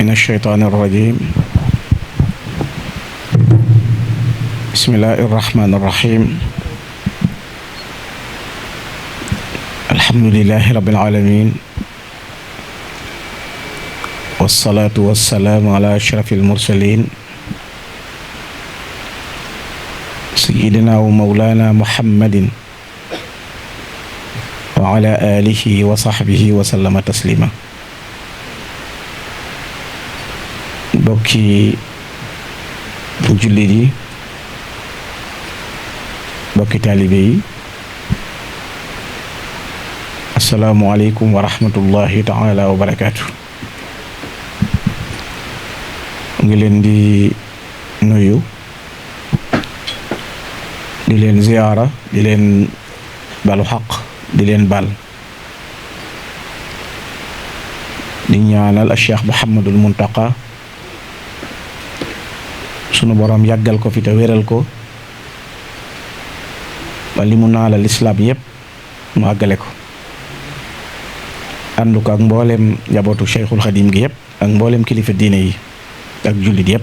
من الشيطان الرجيم. بسم الله الرحمن الرحيم. الحمد لله رب العالمين، والصلاة والسلام على أشرف المرسلين سيدنا ومولانا محمد وعلى آله وصحبه وسلم تسليما. bokki jullit yi, bokki taalibe yi, assalaamu aleykum wa rahmatullahi taala wa barakaatu. ngi leen di nuyu, di leen ziyaara, di leen balu xaq, di leen bal, di ñaanal Cheikh Mouhamadul Muntaqa sunu boroom yàggal ko fi te wéral ko ba li mu naala lislaam yépp mu àggale ko, ànd ko ak mbooleem njabootu Cheikhul Xadim gi yépp ak mbooleem kilifa diine yi ak jullit yépp.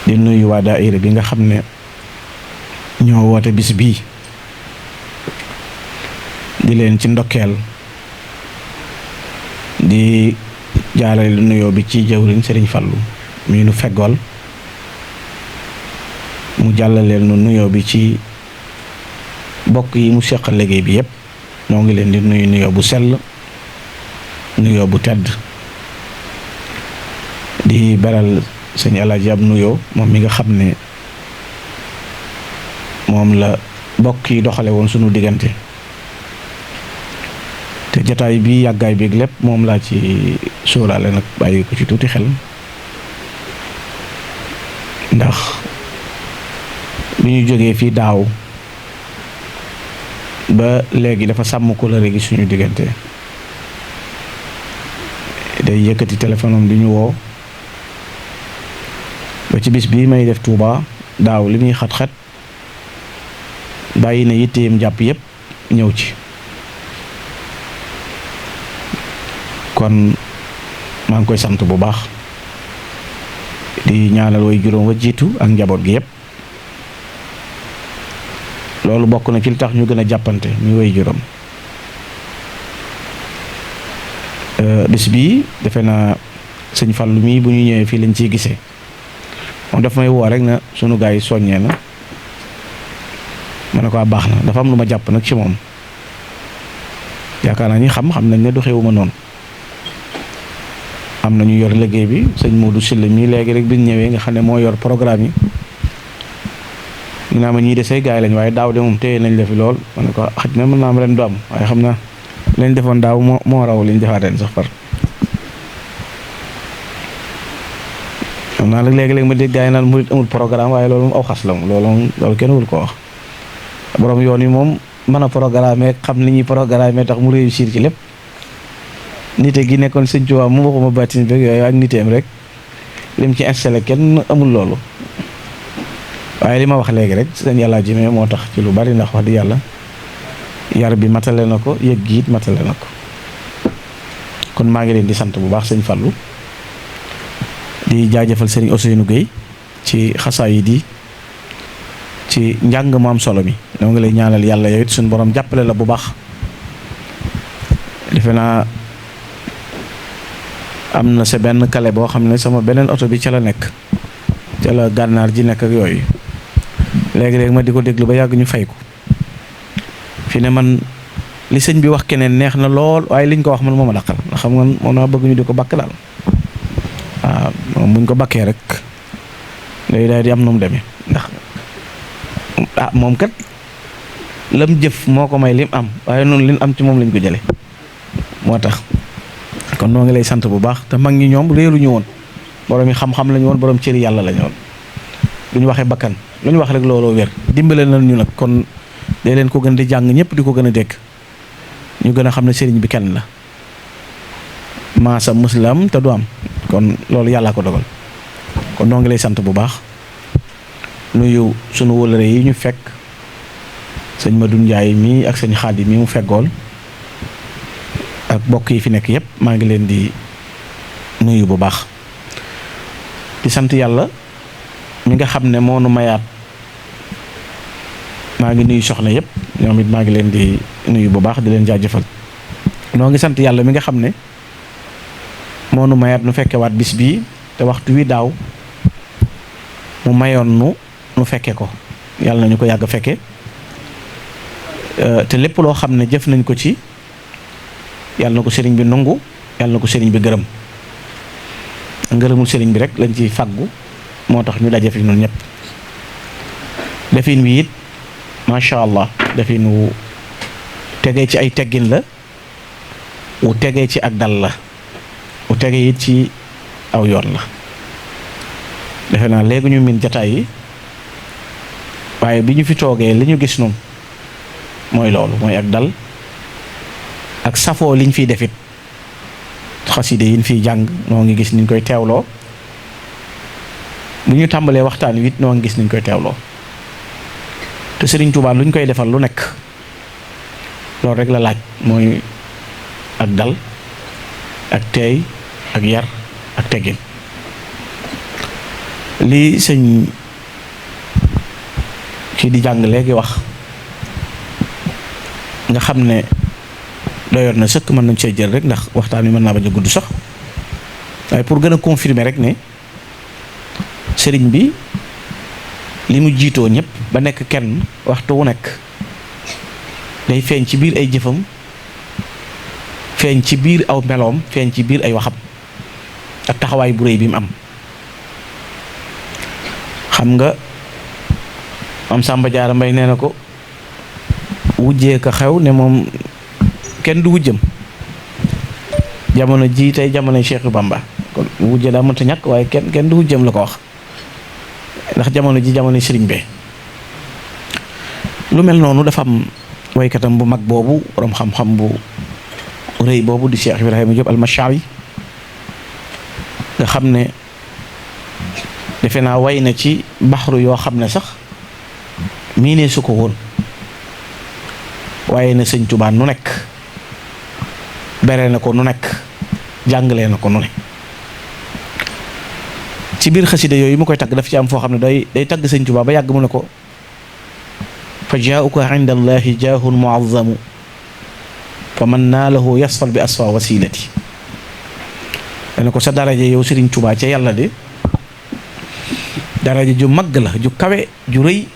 di nuyu waa daayira bi nga xam ne ñoo woote bis bii, di leen ci ndokkeel, di jaarale lu nuyoo bi ci jawriñ Sëriñ Fallu mi nu feggool, mu jàllaleel nu nuyoo bi ci bokk yi mu seqal liggéey bi yépp. moo ngi leen di nuyu nuyoo bu sell, nuyoo bu tedd, di beral sëñ Alaaji ab nuyoo moom mi nga xam ne moom la bokk yi doxale woon sunu diggante, te jataay bi yàggaay bi lépp moom laa ci sóoraale nag, bàyyi ko ci tuuti xel, ndax bi ñu jógee fii daaw ba léegi dafa sàmm kóllëre gi suñu diggante. day yëkkati téléphone am di ñu woo ba ci bis bii may def Touba daaw li muy xat-xat bàyyi na yitteem jàpp yépp ñëw ci. kon maa ngi koy sant bu baax, di ñaanal way juróom wa jiitu ak njaboot gi yépp. loolu bokk na ci li tax ñu gën a jàppante muy way juróom. bis bii defe naa sëñ Fallu mii bu ñu ñëwee fii lañ ciy gisee, moom daf may woo rek na sunu gaa yi soññee na ma ne ko baax na. dafa am lu ma jàpp nag ci moom, yaakaar naa ñi xam nañ ne doxewuma noonu. am na ñu yor liggéey bi, sëñ Modou Sylla mii léegi rek bi ñu ñëwee nga xam ne moo yor programme yi, ñu naa ma ñii de say gaay lañ, waaye daaw de moom téye nañ la fi lool. ma ne ko xaj na mën naa am ren du am, waaye xam naa leen defoon daaw moo raw liñ defaat ren sax far. xam naa nag léegi-léegi ma dégg gaay naan murit amul programme, waaye loolu moom aw xas la moom, loolu kenn wul ko wax. borom yoon yi moom mën a programme xam li ñuy programme tax mu réussir ci lépp. nite gi nekkoon sëñ Tuubaa mu waxuma bàttin beeg yooyu ak niteem rek lim ci installé kenn amul loolu. waaye li ma wax léegi rek sëñ yàlla jime moo tax ci lu bari, ndax wax di yàlla yar bi matale na ko, yëg gi it matale na ko. kon maa ngi leen di sant bu baax sëñ Fallu, di jaajëfal sëriñ Ousseynou Gueye ci xasaayid yi, ci njàng mu am solo mi. dama ngi lay ñaanal yàlla yow it suñu borom jàppale la bu baax. defe naa am na sa benn kale boo xam ne sama beneen oto bi ca la nekk, ca la gànnaar ji nekk ak yooyu. léegi-léegi ma di ko déglu ba yàgg ñu fay ko. fi ne man li sëñ bi wax keneen neex na lool, waaye liñ ko wax man moo ma daqal, ndax xam nga moom naa bëgg ñu di ko bakk daal. waaw moom buñ ko bakkee rek léegi daal di am nu mu demee, ndax moom kat lam jëf moo ko may lim am, waaye noonu liñ am ci moom lañ ko jële moo tax. kon noo ngi lay sant bu baax. te mag ñi ñoom réeruñu woon, borom yi xam-xam lañu woon, borom cëri yàlla lañu woon. duñu waxee bakkan, lu ñu wax rek looloo wér. dimbale nañu nag, kon day leen ko gën di jàng, ñëpp di ko gën a dégg, ñu gën a xam ne sëriñ bi kenn la. maasa muslim te du am, kon loolu yàllaa ko dogal. kon noo ngi lay sant bu baax. nuyu sunu wëlëre yi ñu fekk, sëñ Madou Ndiaye mii ak sëñ Xaadim mi mu feggool ak bokk yi fi nekk yëpp, maa ngi leen di nuyu bu baax di sant yàlla mi nga xam ne moo nu mayaat. maa ngi nuyu soxna yëpp ñoom it maa ngi leen di nuyu bu baax di leen jaajëfal noo ngi sant yàlla mi nga xam ne moo nu mayaat nu fekkewaat bis bii te waxtu wi daaw mu mayoon nu fekke ko yàlla nañu ko yàgg fekke te lépp loo xam ne jëf nañ ko ci yàlla na ko sëriñ bi nangu yàlla na ko sëriñ bi gërëm ngërëmul sëriñ bi rek lañ ci fàggu moo tax ñu daje fi ñun ñëpp defin wi it macha allah defin wu tegee ci ay teggin la wu tegee ci ak dal la wu tegee it ci aw yoon la defe naa léegi ñu min jataay yi waaye bi ñu fi toogee li ñu gis noonu mooy loolu mooy ak dal ak safoo liñ fiy defit xaside yi ñu fiy jàng noo ngi gis niñ koy teewloo bu ñu tàmbalee waxtaan wi it noo ngi gis niñ koy teewloo te Sëriñ Tuubaa lu ñu koy defal lu nekk loolu rek la laaj mooy ak dal ak teey ak yar ak teggin li sëñ kii di jàng léegi wax nga xam ne doyoon na sëkk mën nañ see jël rek ndax waxtaan wi mën naa bañ a gudd sax waaye pour gën a confirmer rek ne sëriñ bi li mu jiitoo ñëpp ba nekk kenn waxtu wu nekk day feeñ ci biir ay jëfam feeñ ci biir aw meloom feeñ ci biir ay waxam ak taxawaay bu réy bi mu am xam nga am Samba Jaara Mbay nee na ko wujjee ko xew ne moom kenn du wujjam jamono ji tey jamonoy Cheikh Bamba kon wujje daa mënta ñàkk waaye kenn du wujjam la ko wax ndax jamono ji jamono sëriñ be lu mel noonu dafa am waykatam bu mag boobu borom xam-xam bu rëy boobu di Cheikh Ibrahima Diop al-Mashawi nga xam ne defe naa way na ci baxru yoo xam ne sax miinee su ko woon waaye na sëñ Tuubaa nu nekk bere na ko nu nekk jàngalee na ko nu ne ci biir xasida yooyu mu koy tagg daf ci am foo xam ne day tagg sëñ Tuubaa ba yàgg mu ne ko fa jaauka inda allahi jaahun muazzamu fa man naalahu yasfal bi asfa wasilati dana ko sa daraja yow sëriñ Tuubaa ca yàlla de daraja ju mag la ju kawe ju rëy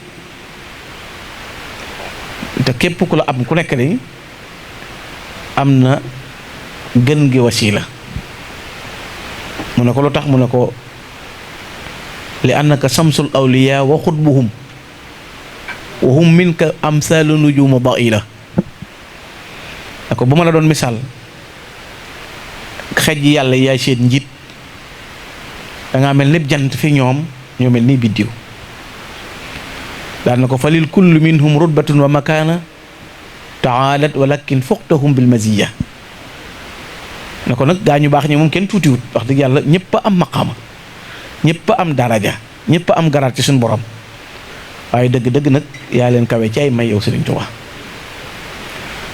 te képp ku la am ku nekk ni am na gën gi wasila mu ne ko lu tax mu ne ko li annaka samsul awliya wa xutbuhum wa hum minka amsalu nujuma daila da ko bu ma la doon misaal xej yi yàlla yaay seen njiit dangaa mel ni jant fi ñoom ñoo mel ni biddiw daan na ko falil kullu minhum rutbatun wa makaana taalat walakin fuqtahum bil maziya na ko nag gaa ñu baax ñi moom kenn tuutiwut wax dëgg yàlla ñëpp a am maqaama ñëpp a am daraja ñëpp a am garaat ci suñu borom waaye dëgg-dëgg nag yaa leen kawe ci ay may yow Sëriñ Tuubaa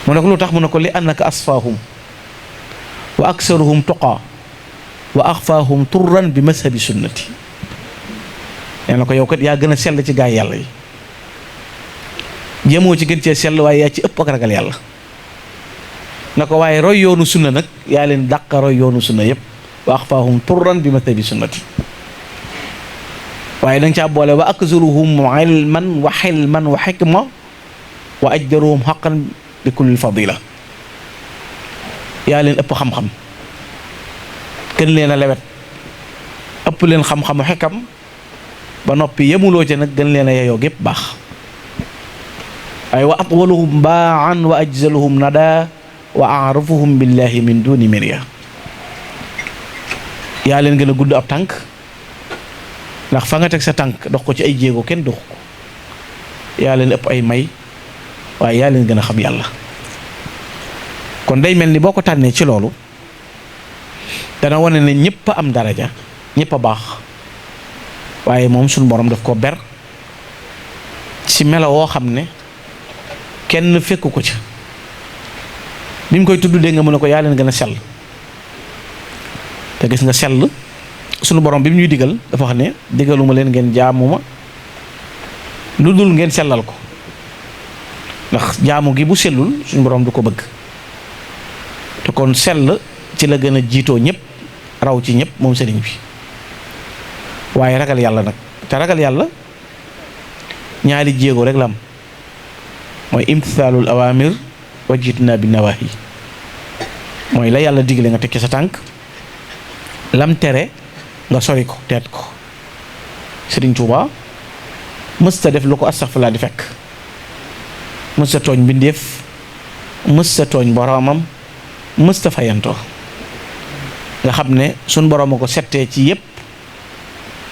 mu ne ko lu tax mu ne ko li annaka asfaahum wa aksaruhum tuqaa wa axfaahum turran bi mazhabi sunnati nee na ko yow kat yaa gën a sell ci gaay yàlla yi jéemoo ci gën cee sell waaye yaa ci ëpp ak ragal yàlla na ko waaye roy yoonu sunna nag yaa leen dàq roy yoonu sunna yëpp wa axfaahum turran bi mazhabi sunnati waaye danga caa boole wa aksaruhum ilman wa xilman wa xikma wa ajdaruhum xaqan bi kulli fadila yaa leen ëpp xam-xam gën leen a lewet ëpp leen xam-xamu xikam ba noppi yemuloo ca nag gën leen a yeyoo gépp baax ay wa atwaluhum baan wa ajzaluhum nada wa aarafuhum billahi min duni mirya yaa leen gën a gudd ab tànk ndax fa nga teg sa tànk dox ko ci ay jéego kenn dox ko yaa leen ëpp ay may waaye yaa leen gën a xam yàlla kon day mel ni boo ko tànnee ci loolu dana wane ne ñëpp a am daraja ñëpp a baax waaye moom suñu borom daf ko ber ci melo woo xam ne kenn fekku ko ca bi mu koy tudd dégg nga mu ne ko yaa leen gën a sell te te gis nga sell sunu borom bi mu ñuy digal dafa wax ne digaluma leen ngeen jaamuma lu dul ngeen sellal ko ndax jaamu gi bu sellul suñu borom du ko bëgg te kon sell ci la gën a jiitoo ñëpp raw ci ñëpp moom sëriñ bi waaye ragal yàlla nag te ragal yàlla ñaari jéego rek la am mooy imtisaalul awaamir wa jiitinaa bi nawaahi mooy la yàlla digle nga tekki sa tànk lam tere nga sori ko teet ko Sëriñ Tuuba mësta def lu ko astaxfirullah di fekk mësta tooñ mbindéef mësta tooñ boroomam mësta fayantoo nga xam ne suñ boroom a ko settee ci yépp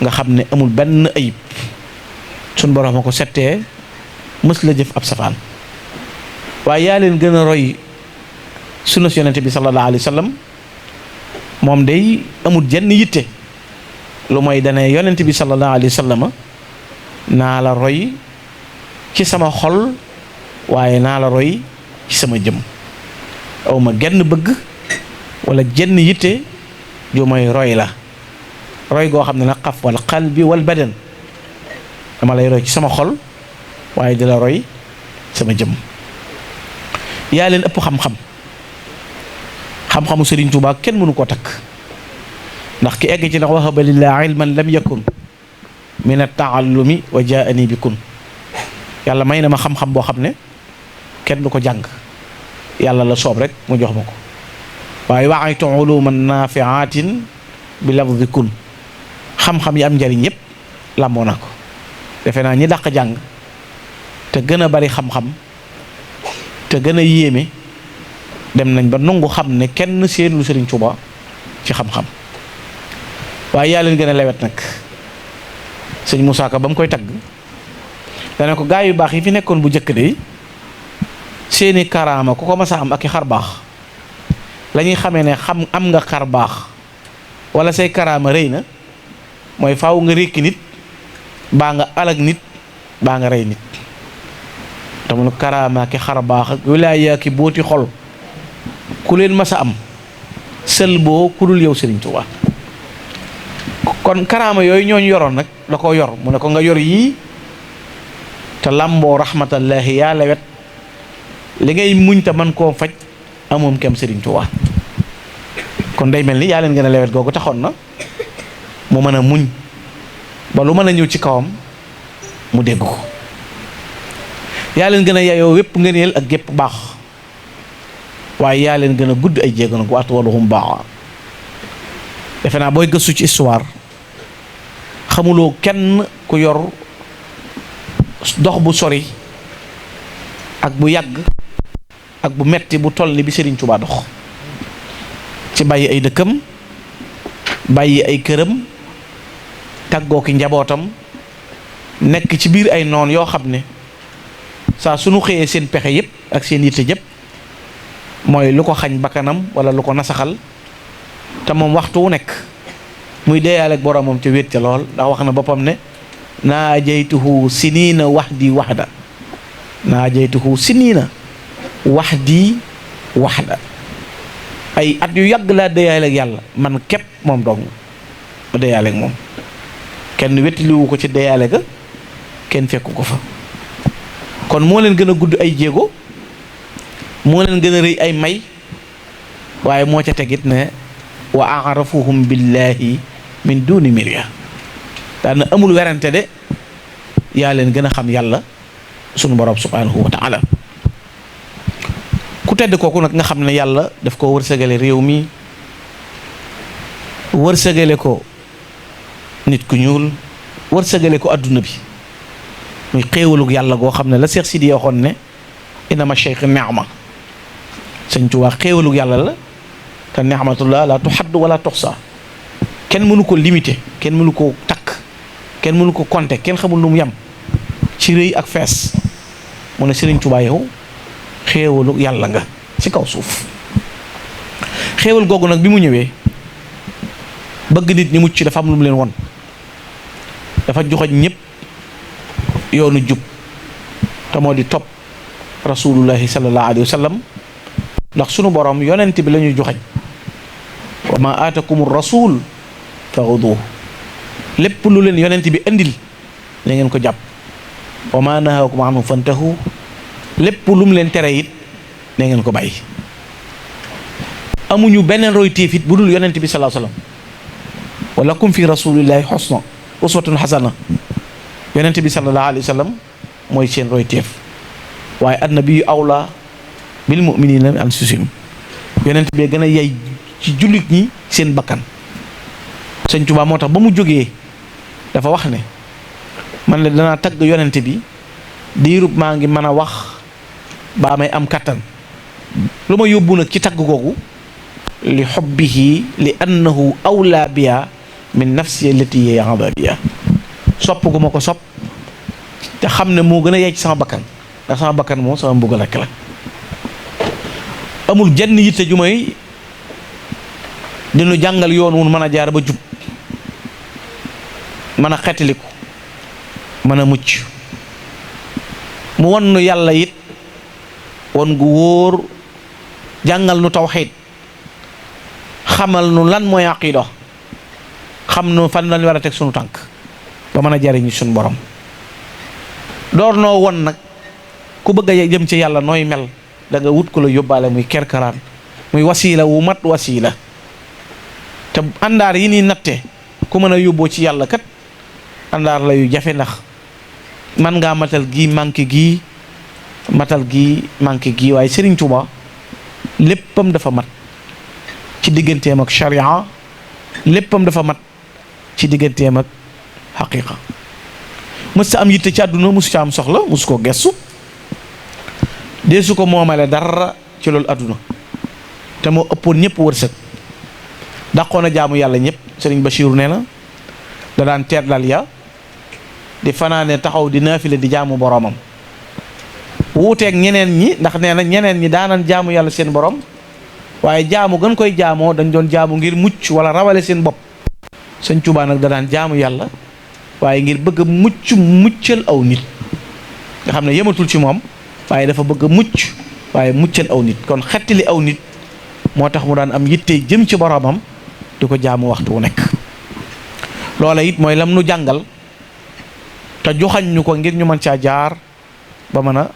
nga xam ne amul benn ayib suñ boroom a ko settee mës la jëf ab safaan waaye yaa leen gën a roy sunna si yonente bi sallallahu alayhi wa sallam moom day amul jenn yitte lu mooy dane yonente bi sallallahu alayhi wa sallam naa la roy ci sama xol waaye naa la roy ci sama jëm awma genn bëgg wala jenn yitte ju mooy roy la roy goo xam ne nag xaf wal qalbi wal badan dama lay roy ci sama xol waaye di la roy sama jëm yaa leen ëpp xam-xam xam-xamu Sëriñ Tuubaa kenn mënu koo takk ndax ki egg ci ndax wahaba lillah ilman lam yakun min at-taallumi wa jaani bi kun yàlla may na ma xam-xam boo xam ne kenn du ko jàng yàlla la soob rek mu jox ma ko waaye waaytu uluman nafiatin bi lafzi kun xam-xam yi am njariñ yépp làmboo na ko defe naa ñi dàq jàng te gën a bari xam-xam te gën a yéeme dem nañ ba nangu xam ne kenn seen lu Sëriñ Tuuba ci xam-xam waaye yaa leen gën a lewet nag sëñ Moussa Ka ba mu koy tagg dana ko gaa yu baax yi fi nekkoon bu njëkk de seeni karaama ku ko mas a am ak i xar baax la ñuy xamee ne xam am nga xar baax wala say karaama rëy na mooy faaw nga rékki nit baa nga alag nit baa nga rey nit tamul karaama ki xar baax ak wilaaya ki booti xol ku leen mas a am sël boo ku dul yow Sëriñ Tuuba kon karaama yooyu ñooñu yoroon nag la ko yor mu ne ko nga yor yii te làmboo rahmatallahi yaa lewet li ngay muñ te man koo faj amoom kem Sëriñ Tuuba kon day mel ni yaa leen gën a lewet googu taxoon na mu mën a muñ ba lu mën a ñëw ci kawam mu dégg ko yaa leen gën a yayoo wépp ngëneel ak gépp baax waaye yaa leen gën a gudd ay jéego nag waatu waluhum baax defe naa booy gëstu ci histoire xamuloo kenn ku yor dox bu sori ak bu yàgg ak bu metti bu toll ni bi Sëriñ Tuubaa dox ci bàyyi ay dëkkam bàyyi ay këram tàggoo ki njabootam nekk ci biir ay noon yoo xam ne saa suñu xëyee seen pexe yépp ak seen yitte yépp mooy lu ko xañ bakkanam wala lu ko nasaxal te moom waxtu wu nekk muy deeyaale ak boroomam te wéet ca lool ndax wax na boppam ne naajaytuhu siniina wahdi wahda naajaytuhu siniina wahdi wahda ay at yu yàgg laa deeyaale ak yàlla man képp moom dong ma deeyaale ak moom kenn wettiliwu ko ci deeyaale ga kenn fekku ko fa kon moo leen gën a gudd ay jéego moo leen gën a rëy ay may waaye moo ca tegit ne wa arafuhum billahi min duni mirya daana amul werante de yaa leen gën a xam yàlla sunu borom subhanahu wa taala ku tedd kooku nag nga xam ne yàlla daf ko wërsëgale réew mi wërsëgale ko nit ku ñuul wërsëgale ko adduna bi muy xéewalug yàlla goo xam ne la Seex Sidi waxoon ne inama cheikh ni'ma Sëñ Tuubaa xéewalug yàlla la te ni'matullah la tuhadd wala tuxsa kenn mënu ko limité kenn mënu ko takk kenn mënu ko compter kenn xamul lu mu yem ci rëy ak fees mu ne Sëriñ Tuubaa yow xéewalug yàlla nga ci kaw suuf xéewal googu nag bi mu ñëwee bëgg nit ñi mucc dafa am lu mu leen won dafa joxoñ ñëpp yoonu jub te moo di topp rasulullahi sallallahu alayhi wa sallam ndax sunu borom yonent bi la ñuy joxañ wa ma aatakumu rasul faxuduhu lépp lu leen yonent bi indil na ngeen ko jàpp wa ma nahaakum anhu fantahu lépp lu mu leen tere it na ngeen ko bàyyi. amuñu beneen roy téef it bu dul yonent bi sallallahu alayhi wasallam wa lakum fi rasulillahi uswatun hasana yonent bi sallallahu alayhi wasallam mooy seen roy téef waaye annabiyu awla bil mu'minina min anfusihim yonent bi gën a yey ci jullit ñi seen bakkan. Sëñ Tuubaa moo tax ba mu jógee dafa wax ne man la danaa tagg yonent bi diirub maa ngi mën a wax baa may am kattan lu ma yóbbu nag ci tagg googu li xubbihi li annahu awla biya min nafsi allati hiya adabiya sopp gu ma ko sopp te xam ne moo gën a yey ci sama bakkan ndax sama bakkan moom sama mbugal rekk la. amul jenn yitte ju may dinu jàngal yoon wun mën a jaar ba jub mën a xetiliku mën a mucc mu won nu yàlla it won gu wóor jàngal nu tawxiid xamal nu lan mooy aqiida xam nu fan lañ war a teg sunu tànk ba mën a jariñu sunu borom door noo won nag ku bëgg a jëm ci yàlla nooy mel da nga wut ko la yóbbaale muy kerkaraan muy wasiila wu mat wasiila te àndaar yi ni natte ku mën a yóbboo ci yàlla kat àndaar la yu jafe ndax man ngaa matal gi manqué gii matal gi manqué gii waaye Serigne Touba léppam dafa mat ci digganteem ak sharia léppam dafa mat ci digganteem ak xaqiqa mës sa am yitte ci àdduna mësu ca am soxla mësu ko gestu dee su ko moomale dara ci loolu àdduna te moo ëppoon ñëpp wërsëg dàqoon a jaamu yàlla ñëpp Sëriñ Bachiru nee na da daan teer dal ya di fanaane taxaw di naafile di jaamu boromam wuuteeg ñeneen ñi ndax nee na ñeneen ñi daanan jaamu yàlla seen borom waaye jaamu gën koy jaamoo dañ doon jaamu ngir mucc wala rawale seen bopp. Sëñ Tuubaa nag da daan jaamu yàlla waaye ngir bëgg a muccal aw nit nga xam ne yematul ci moom waaye dafa bëgg a mucc waaye muccal aw nit kon xettali aw nit moo tax mu daan am yitte jëm ci boromam di ko jaamu waxtu wu nekk. loola it mooy lam nu jàngal te joxañ ñu ko ngir ñu mën caa jaar ba mën a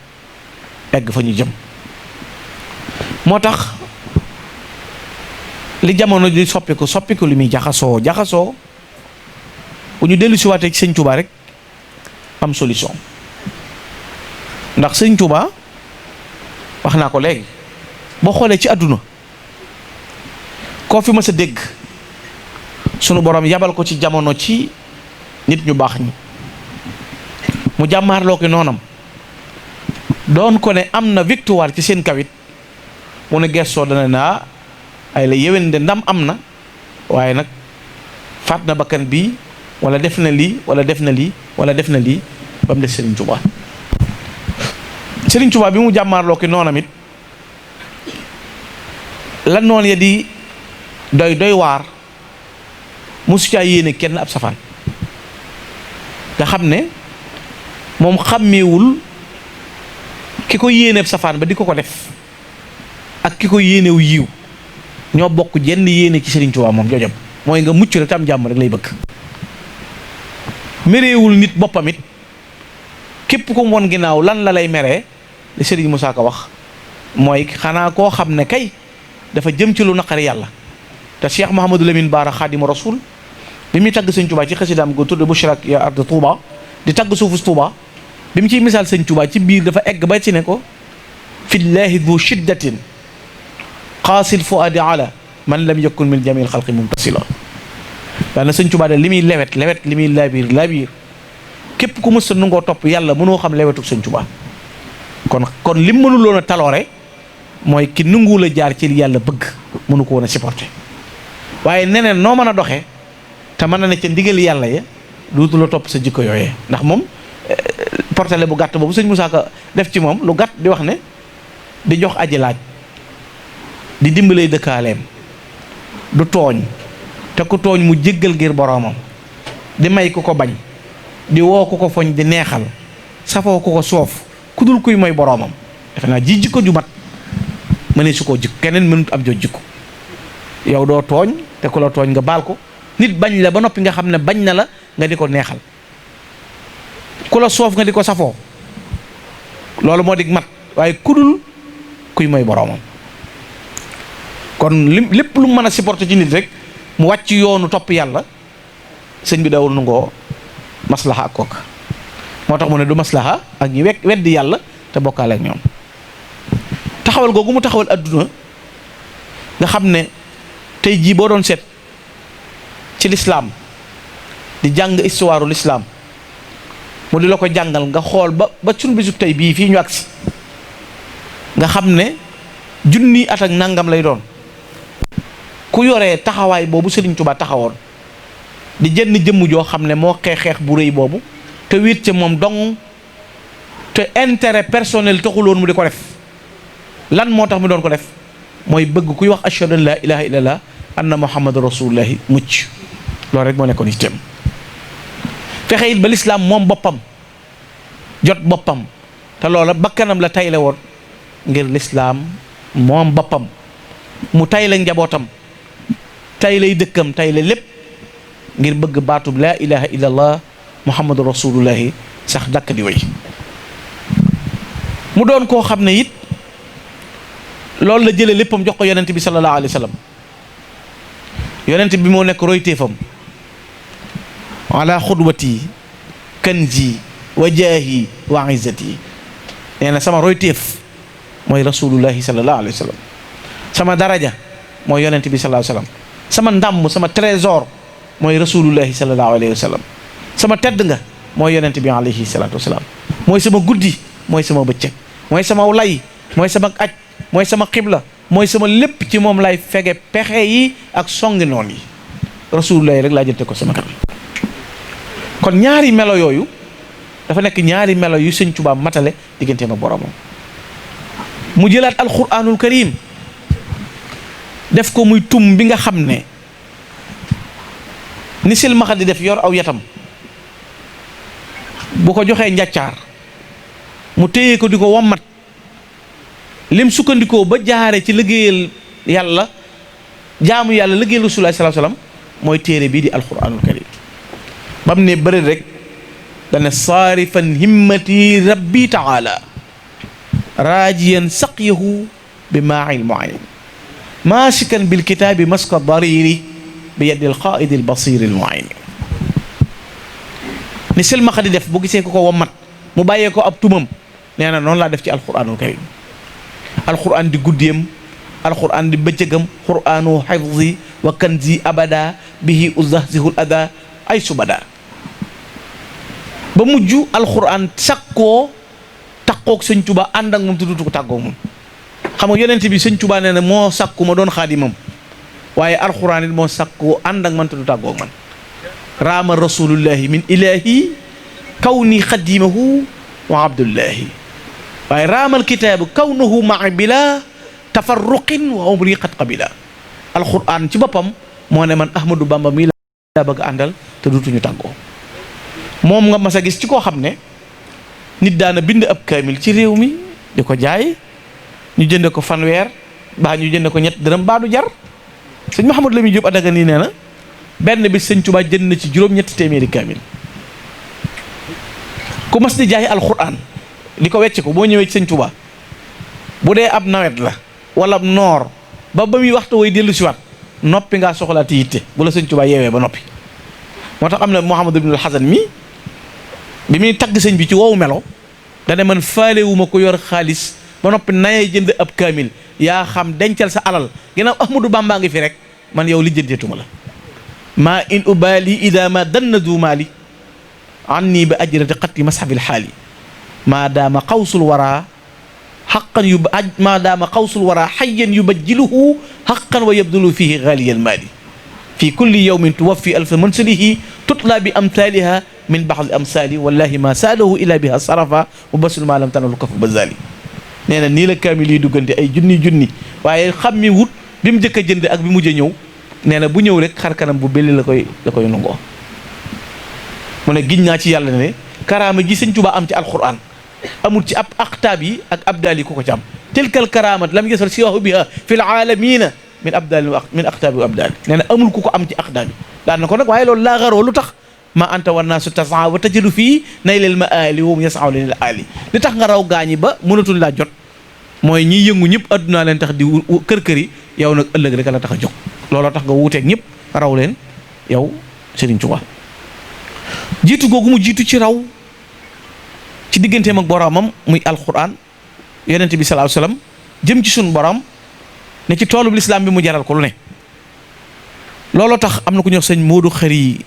egg fa ñu jëm. moo tax li jamono di soppiku li muy jaxasoo bu ñu dellu si waatee ci Sëñ Tuubaa rek am solution ndax Sëñ Tuubaa wax naa ko léegi boo xoolee ci àdduna koo fi mës a dégg sunu borom yabal ko ci jamono ci nit ñu baax ñi mu jàmmaarloo ko noonam doon ko ne am na victoire ci seen kawit mu ne gestoo dana naa ay la yéwén de ndam am na waaye nag faat na bakkan bii wala def na lii wala def na lii wala def na lii ba mu def Serigne Touba. Serigne Touba bi mu jàmmaarloo ko noonam it la noon ya di doy waar mosu caa yéene kenn ab safaan nga xam ne moom xàmmeewul ki ko yéeneeb safaan ba di ko def ak ki ko yéenewu yiw ñoo bokk jenn yéene ci Serigne Touba moom jojom mooy nga mucc rek te am jàmm rek lay bëgg mereewul nit boppam it képp ko won ginnaaw lan la lay meree li Serigne Moussa Ka wax mooy xanaa koo xam ne kay dafa jëm ci lu naqari yàlla te Cheikh Mouhamadou Lamine Bara Xaadimu Rasul bi muy tagg Sëñ Touba ci xasidaam go tudd Bushrak ya ard Touba di tagg suufus Touba bi mu ciy misaal Sëñ Touba ci biir dafa egg ba ci ne ko fillahi du shiddatin qaasil fuadi ala man lam yakun min jamil xalqi mumtasila daana Sëñ Touba de li muy lewet li muy laabiir képp ku mës a nungoo topp yàlla mënoo xam lewetuk Sëñ Touba kon lim mënuloon a taloore mooy ki nungu la jaar ci yàlla bëgg mënu ko woon a supporter waaye neneen noo mën a doxee te mën na ne ca ndigal yàlla ya duutu la topp sa jikko yooyee ndax moom portale bu gàtt boobu Sëñ Moussa Ka def ci moom lu gàtt di wax ne di jox aji laaj di dimbalay dëkkaaleem du tooñ te ku tooñ mu jéggal ngir boroomam di may ku ko bañ di woo ku ko foñ di neexal safoo ku ko soof ku dul kuy mooy boroomam defe naa jikko ju mat mënee su koo jikko keneen mënut ab joo jikko yow doo tooñ te ku la tooñ nga baal ko. nit bañ la ba noppi nga xam ne bañ na la nga di ko neexal. ku la soof nga di ko safoo loolu moo di mat waaye kudul kuy mooy boroomam. kon lépp lu mën a supporter ci nit rek mu wàcc yoonu topp yàlla sëñ bi dawul nangoo maslaha ak kooka moo tax mu ne du maslaha ak ñi weddi yàlla te bokkaale ak ñoom. taxawal googu mu taxawal adduna nga xam ne tey jii boo doon seet ci lislaam di jàng histoire lislaam mu di la ko jàngal nga xool ba suñ bisu tey bii fii ñu agsi nga xam ne junni at ak nangam lay doon ku yoree taxawaay boobu Sëriñ Tuubaa taxawoon di jënn jëmm joo xam ne moo xeex bu rëy boobu te wéet ca moom dong te intérêt personnel taxuloon mu di ko def lan moo tax mu doon ko def mooy bëgg kuy wax ashhadu an laa ilaaha illallah anna muhammadu rasulullahi mucc loolu rek moo nekkoon itam fexe it ba lislaam moom boppam jot boppam te loola bakkanam la tayle woon ngir lislaam moom boppam mu tayle njabootam taylay dëkkam tayle lépp ngir bëgg baatub laa ilaha illallah muhammadu rasulullahi sax dakk di way mu doon koo xam ne it loolu la jële léppam jox ko yonent bi sallallahu alayhi wa sallam yonent bi moo nekk royteefam ala xudwati kanji wa jaahi wa izzati nee na sama royteef mooy rasulullahi sallallahu alayhi wa sallam sama daraja mooy yonent bi sallallahu alayhi wa sallam sama ndàmm sama trésor mooy rasulullahi sallallahu alayhi wa sallam sama tedd nga mooy yonent bi alayhi salatu wasalaam mooy sama guddi mooy sama bëccëg mooy sama lay mooy sama aj mooy sama xibla mooy sama lépp ci moom lay fege pexe yi ak songi noon yi rasulullahi rek laa jëlte ko sama kanam. kon ñaari melo yooyu dafa nekk ñaari melo yu Sëñ Tuubaa matale diggante ma boromam mu jëlaat alquranul karim def ko muy tum bi nga xam ne ni silmaxa di def yor aw yatam bu ko joxee njàccaar mu téye ko di ko wommat lim sukkandikoo ba jaare ci liggéeyal yàlla jaamu yàlla liggéeyal Rasulullah sallallahu alayhi wasallam mooy téere bii di alquranul karim ba mu ne bëri rek dana saarifan himmati rabbi taala raajiyan saqyahu bi maail muayin maasikan bil kitaabi maska dariri bi yadil qaa'idil basiril muayin ni silmaxa di def bu gisee ko wommat mu bàyyee ko ab tumam nee na noonu laa def ci alquranul karim alquran di guddeem alquran di bëccëgam quranu xifzi wa kanzi abada bihi uzahzihul ada ay subada ba mujj alquran sakkoo takkook Sëñ Tuubaa ànd ak moom tuddutu ko tàggoog moom xam nga yonent bi Sëñ Tuubaa nee na moo sakku ma doon xaadimam waaye alquran it moo sakkoo ànd ak man tuddu tàggoog man raama rasulullahi min ilahi kawni xadimahu wa abdullahi waaye raamal kitaabu kawnuhu maa bila tafarruqin wa umri qad qabila alquran ci boppam moo ne man Ahmadou Bamba mii laa bëgg àndal te dutuñu tàggoo moom nga mas a gis ci koo xam ne nit daana bind ab kaamil ci réew mi di ko jaay ñu jënd ko fanweer baa ñu jënd ko ñett dërëm baa du jar sëñ Mouhamadou Lamine Diop Adaga nii nee na benn bi Sëñ Tuubaa jënd na ci juróom-ñetti téeméeri kaamil ku mas di jaay alquran di ko wecc ko boo ñëwee ci Sëñ Tuubaa bu dee ab nawet la wala ab noor ba muy waxtu way dellu si waat noppi ngaa soxlaati yitte bu la Sëñ Tuubaa yeewee ba noppi moo tax am na Mouhamadou ibnul Hasan mi bi muy tagg sëñ bi ci wow melo dane man faalewuma ko yor xaalis ba noppi nayee jënd ab kaamil yaa xam dencal sa alal ginnaaw Ahmadou Bamba ngi fi rek man yow li jëndeetuma la maa in ubali ida ma danna du maali anni bi ajrati xatti mashabil xaali maa daama xawsul wara xaqan yu maa daama xawsul wara xayyan yubajjiluhu xaqan wa yabdulu fihi xaaliyal maali fi kulli yawmin tuwaffi alfa mansalihi tutla bi amthaliha min baxdi amsali wallahi ma saadahu ila biha sarafa wa basul ma lam tanalu kafu bazali nee na nii la kaamil yi duggante ay junni waaye xam mi wut bi mu njëkk a jënd ak bi mujj a ñëw nee na bu ñëw rek xar kanam bu belli la koy nangoo mu ne giñ naa ci yàlla ne karaama gi Sëñ Tuubaa am ci alquran amul ci ab aqtaab yi ak abdaal yi ku ko ci am tilkal karaamat lam yasar siwahu biha fi l aalamina min abdaali min aqtaabi wa abdaali nee na amul ku ko am ci aqdaam yi daan na ko nag waaye loolu laa xaroo lu tax ma anta wa naasu tasaa wa tajidu fii naylil maali wa hum yasaw lil aali li tax nga raw gaañi ba mënatul laa jot mooy ñiy yëngu ñëpp addunaa leen tax di kër-kër yi yow nag ëllëg rek la tax a jóg looloo tax nga wuuteeg ñëpp raw leen yow Serigne Touba jiitu googu mu jiitu ci raw ci digganteem ak boromam muy alquran yonent bi sallallahu alayhi wasallam jëm ci suñu borom ne ci toolub lislaam bi mu jaral ko lu ne looloo tax am na ku ñuy wax sëñ Modou Khari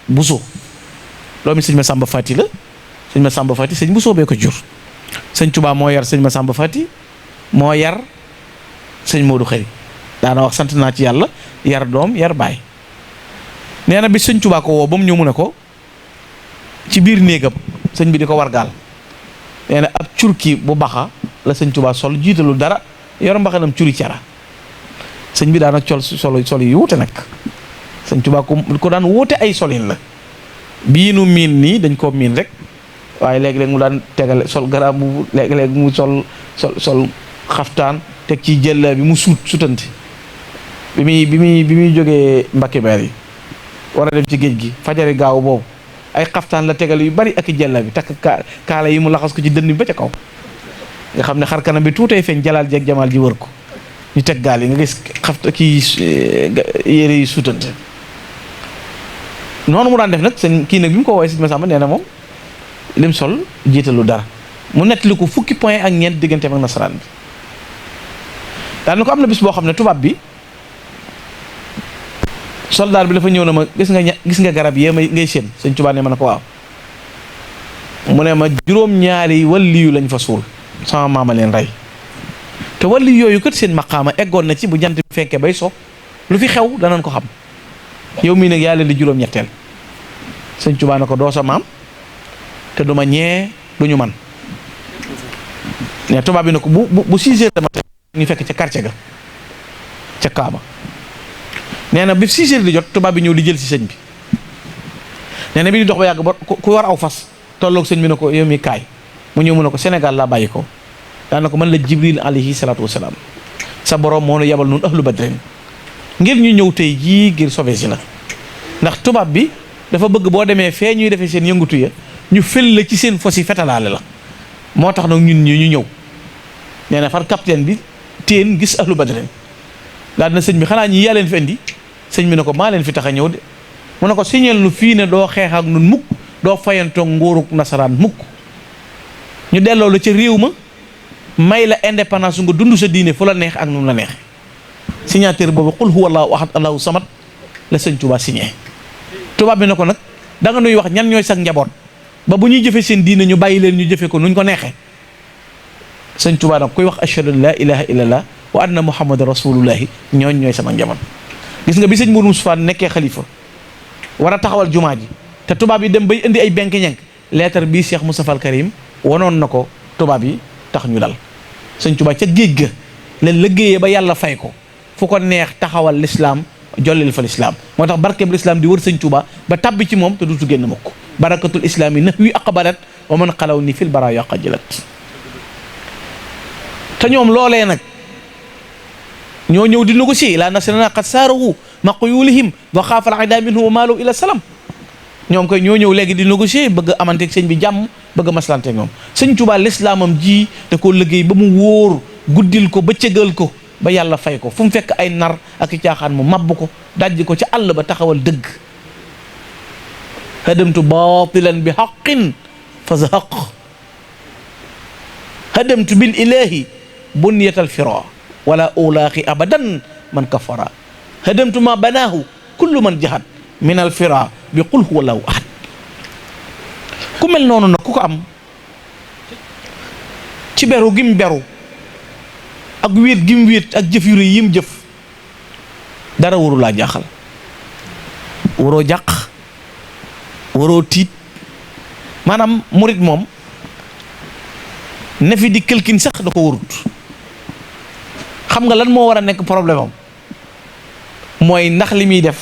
Bousso doomi sëñ Massamba Fati la sëñ Massamba Fati sëñ Bousso bee ko jur sëñ Touba moo yar sëñ Massamba Fati moo yar sëñ Modou Khari daana wax sant naa ci yàlla yar doom yar baay nee na bi sëñ Touba ko woo ba mu ñëw mu ne ko ci biir néegam sëñ bi di ko wargaal nee na ab curki bu baxa la sëñ Touba sol jiitalu dara yor mbaxanam curi cara sëñ bi daana sol yu wuute nag sëñ Touba ko daan wuute ay solin la bii nu miin nii dañ koo miin rek waaye léegi-léeg mu daan tegale sol garaam bu léegi-léeg mu sol xaftaan teg ci jëlla bi mu sutanti bi muy jógee Mbacke Bari yi war a dem ci géej gi fajari gaaw boobu ay xaftaan la tegal yu bari ak i jëlla bi takk kaala yi mu laxas ko ci dënn bi ba ca kaw nga xam ne xar kanam bi tuutay feeñ jalaal jeeg jamaal ji wër ko ñu teg gaal yi nga gis xafta kii yére yi sutante noonu mu daan def nag sëñ kii nag bi mu ko woowee sëñ Massamba nee na moom lim sol jiitalu dara mu nettali ko fukki point ak ñeent digganteem ak nasaraan bi daan na ko am na bis boo xam ne tubaab bi soldaar bi dafa ñëw na ma gis nga garab yee may ngay séen sëñ Tuubaa ne ma ne ko waaw mu ne ma juróom-ñaari walliyu lañ fa suul sama maama leen rey te walli yooyu kat seen maqaama eggoon na ci bu jant bi fenkee bay so lu fi xew danañ ko xam yow mii nag yaa leen di juróom-ñetteel sëñ Tuubaa ne ko doo sa maam te du ma ñee du ñu man ne tubaab bi ne ko bu 6 heures dama ñu fekk ca quartier ga ca Kaaba nee na bi 6 heures di jot tubaab bi ñëw di jël si sëñ bi nee na bi di dox ba yàgg ba ku war aw fas tolloog sëñ bi ne ko yow mi kaay mu ñëw mu ne ko Sénégal laa bàyyi ko daana ko man la Jibril alayhi salaatu wasalaam sa borom moo nu yebal nun ahlu badrin ngir ñu ñëw tey jii ngir sauver si la ndax tubaab bi dafa bëgg boo demee fee ñuy defee seen yëngutu ya ñu fel la ci seen fos yi fetalaale la moo tax nag ñun ñu ñëw nee na far capitaine bi teen gis ahlu badrin daal na sëñ bi xanaa ñi yaa leen fi indi sëñ bi ne ko maa leen fi tax a ñëw de mu ne ko signal nu fii ne doo xeex ak nun mukk doo fayantoog nguuruk nasaraan mukk ñu delloo la ca réew ma may la indépendance nga dund sa diine fu la neex ak nu la neex signature boobu qul huwa allahu ahad allahu samad la sëñ Touba signé tubaab bi ne ko nag da nga nuy wax ñan ñooy sax njaboot ba bu ñuy jëfe seen diine ñu bàyyi leen ñu jëfe ko nuñ ko neexee sëñ Touba nag kuy wax ashhadu an la ilaha illallah wa anna muhammadan rasulullahi ñooy sama njaboot gis nga bi sëñ Mourou Moustapha nekkee xalifa war a taxawal jumaa ji te tubaab yi dem bay indi ay benk-ñenk lettre bii Cheikh Moustapha al Karim wanoon na ko tubaab yi tax ñu dal sëñ Touba ca géej ga leen liggéeyee ba yàlla fay ko fu ko neex taxawal lislaam jollil fa lislaam moo tax barkeb lislaam di wër sëñ Touba ba tabbi ci moom te duutu génn mukk barakatul islaam yi nahwi aqbalat wa man xalaw ni fil bara yaqajilat te ñoom loolee nag ñoo ñëw di négocier la nasrana qad saarahu maqyulihim wa xaafal ida minhu wa maalu ila salam ñoom koy ñoo ñëw léegi di négocier bëgg amanteeg sëñ bi jàmm bëgg a maslanteeg ñoom sëñ Touba lislaamam ji da koo liggéey ba mu wóor guddil ko ba cëgal ko ba yàlla fay ko fu mu fekk ay nar ak i caaxaan mu mabb ko dajji ko ci àll ba taxawal dëgg hadamtu batilan bi haqqin fa zahaq hadamtu bil ilahi bunyatal fira wala ulaaqi abadan man kafara hadamtu ma banaahu kullu man jahad min al fira bi qul huwa allahu ahad ku mel noonu nag ku ko am ci beru gim beru ak wéet gim wéet ak jëf yu rëy yim jëf dara waru laa jaaxal waroo jàq waroo tiit maanaam murit moom ne fi di këlkin sax da ko warut xam nga lan moo war a nekk problème am mooy ndax li muy def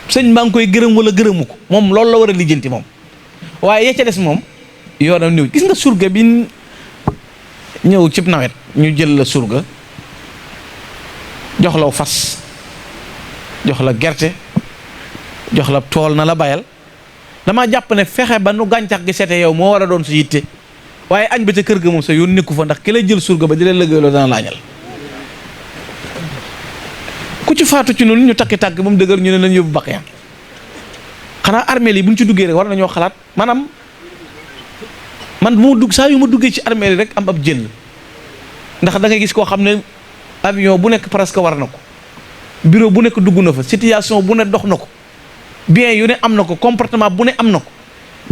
sëñ maa ngi koy gërëm wala gërëmu ko moom loolu la war a lijjanti moom waaye ya ca des moom yoonam ñëw gis nga surga bi ñëw cib nawet ñu jël la surga jox la fas jox la gerte jox la tool na la bayal dama jàpp ne fexe ba nu gàncax gi sete yow moo war a doon su yitte waaye añ ba ca kër ga moom sa yoon nekku fa ndax ki lay jël surga ba di leen liggéeyloo dana laañal ku ci faatu ci noonu ñu takki tàgg ba mu dëgër ñu ne lañ yóbbu baqya xanaa armeel yi bu ñu ci duggee rek war nañoo xalaat maanaam man bu ma dugg saa yu ma duggee ci armeel yi rek am ab jël ndax da ngay gis koo xam ne avion bu nekk presque war na ko bureau bu nekk dugg na fa situation bu ne dox na ko bien yu ne am na ko comportement bu ne am na ko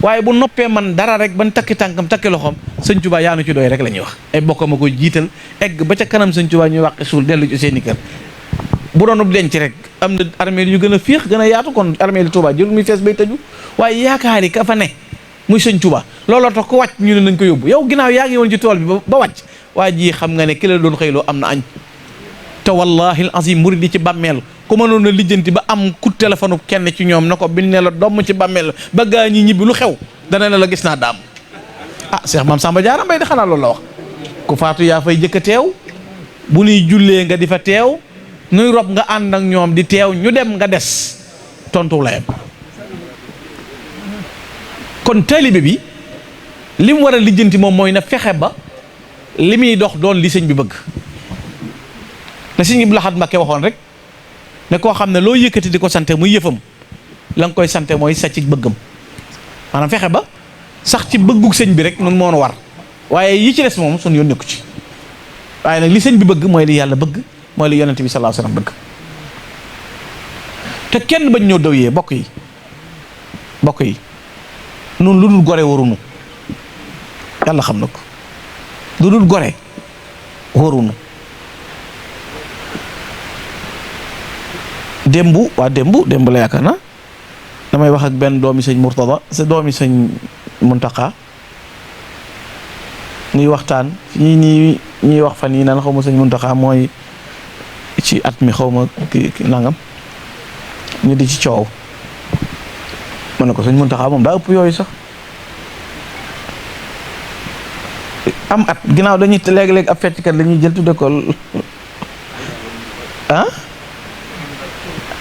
waaye bu noppee man dara rek ban takki tànkam takki loxoom sëñ Tuubaa yaa nu ci doy rek la ñuy wax ay bokkam a koy jiital egg ba ca kanam sëñ Tuubaa ñuy wàqi suul dellu ci seeni kër bu doonub denc rek am na armeel yu gën a féex gën a yaatu kon armeel Tuubaa jël muy fees bay tëju waaye yaakaari ka fa ne muy sëñ Tuubaa looloo tax ko wàcc ñu ne nañ ko yóbbu yow ginnaaw yaa ngi woon ci tool bi ba wàcc waa ji xam nga ne ki la doon xëyloo am na añ te wallahi al azim murid yi ci bàmmeel ku mënoon a lijjanti ba am coup de téléphone kenn ci ñoom na ko biñ ne la domm ci bàmmeel ba gaa ñi ñibbi lu xew dana ne la gis naa daam ah Cheikh Mame Samba Diarra Mbaye di xanaa loolu la wax ku faatu yaa fay jëkk a teew bu nuy jullee nga di fa teew nuy rob nga ànd ak ñoom di teew ñu dem nga des tontu la yem kon taalibe bi li mu war a lijjanti moom mooy na fexe ba li muy dox doon li sëñ bi bëgg la sëñ Abdou Lahad Mbacké waxoon rek ne koo xam ne loo yëkkati di ko sante muy yëfam la nga koy sante mooy sa ci bëggam maanaam fexe ba sax ci bëggug sëñ bi rek nun moonu war waaye yi ci des moom sun yoon nekku ci waaye nag li sëñ bi bëgg mooy li yàlla bëgg mooy li yonent bi sallallahu alayhi wasallam bëgg te kenn bañ ñëw dawyee bokk yi nun lu dul gore warunu yàlla xam na ko lu dul gore warunu démb la yaakaar na damay wax ak benn doomi sëñ Murtada sa doomi sëñ Muntaqa ñuy waxtaan ñi ñuy wax fan yi naan xaw ma sëñ Muntaqa mooy ci at mi xaw ma ki nangam ñu di ci coow ma ne ko sëñ Muntaqa moom daa ëpp yooyu sax am at ginnaaw dañuy léeg-léeg ab fecckat la ñuy jël tudde ko ah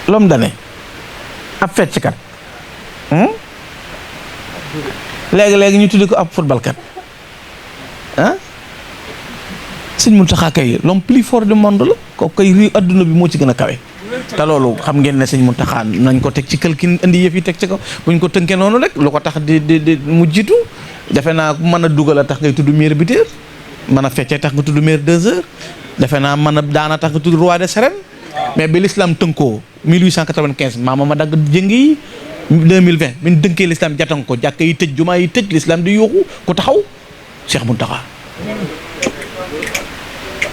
l'homme d'année ab fecckat léegi-léegi ñu tudde ko ab footballkat ah sëñ Muntaxa kay l'homme plus fort du monde la ko kay rii adduna bi moo ci gën a kawe te loolu xam ngeen ne sëñ Muntaxa nañ ko teg ci këlkin indi yëf yi teg ci ko buñ ko tënkee noonu rek lu ko tax di mu jiitu defe naa mën a dugal a tax ngay tudd meilleur buteur mën a feccee tax nga tudd meilleur 2 heures defe naa mën a daana tax nga tudd roi des arènes mais bi l'islam tënkoo 1895 maama ma dagg jëng yi 2020 min dënkee l'islam jatan ko jàkk yi tëj jumaa yi tëj l'islam di yuuxu ku taxaw Cheikh Muntaxa